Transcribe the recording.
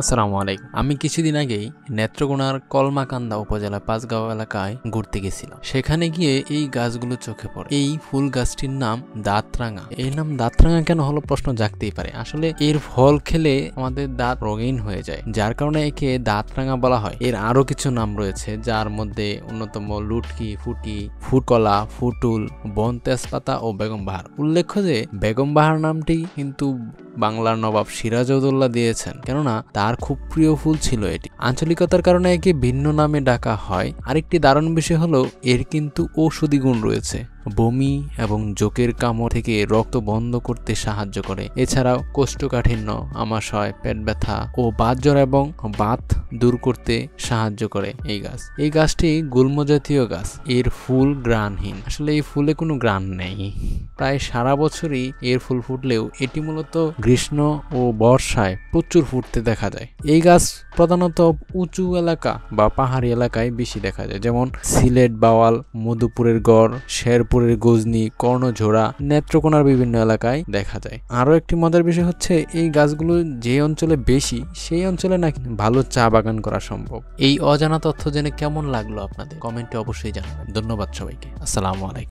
আসসালামু আলাইকুম। আমি কিছুদিন আগেই নেত্রকোনার কলমাকান্দা উপজেলা পাঁচগাঁও এলাকায় ঘুরতে গেছিলাম। সেখানে গিয়ে এই গাছগুলো চোখে পড়ে। এই ফুল গাছটির নাম দাঁতরাঙা। এর নাম দাঁতরাঙা কেন হলো প্রশ্ন জাগতেই পারে। আসলে এর ফল খেলে আমাদের দাঁত রঙিন হয়ে যায়, যার কারণে একে দাঁতরাঙা বলা হয়। এর আরো কিছু নাম রয়েছে, যার মধ্যে অন্যতম লুটকি, ফুটি, ফুটকলা, ফুটুল, বন তেজপাতা ও বেগম বাহার। উল্লেখ্য যে বেগম বাহার নামটি কিন্তু বাংলার নবাব সিরাজউদ্দৌলা দিয়েছেন, কেননা তার খুব প্রিয় ফুল ছিল এটি। আঞ্চলিকতার কারণে একে ভিন্ন নামে ডাকা হয়। আরেকটি দারুণ বিষয় হলো এর কিন্তু ঔষধি গুণ রয়েছে। বমি এবং জোকের কামড় থেকে রক্ত বন্ধ করতে সাহায্য করে। এছাড়াও কোষ্ঠকাঠিন্য, আমাশয়, পেট ব্যথা ও বাতজ্বর এবং বাত দূর করতে সাহায্য করে এই গাছটি গুল্ম জাতীয় গাছ। এর ফুল ঘ্রাণহীন। আসলে এই ফুলে কোনো ঘ্রাণ নেই। প্রায় সারা বছরই এর ফুল ফুটলেও এটি মূলত গ্রীষ্ম ও বর্ষায় প্রচুর ফুটতে দেখা যায়। এই গাছ প্রধানত উঁচু এলাকা বা পাহাড়ি এলাকায় বেশি দেখা যায়, যেমন সিলেট, বাওয়াল, মধুপুরের গড়, শেরপুরের গজনি, কর্ণঝোড়া, নেত্রকোনার বিভিন্ন এলাকায় দেখা যায়। আরো একটি মজার বিষয় হচ্ছে এই গাছগুলো যে অঞ্চলে বেশি, সেই অঞ্চলে নাকি ভালো চা বাগান করা সম্ভব। এই অজানা তথ্য জেনে কেমন লাগলো আপনাদের? কমেন্টে অবশ্যই জানাবেন। ধন্যবাদ সবাইকে। আসসালামু আলাইকুম।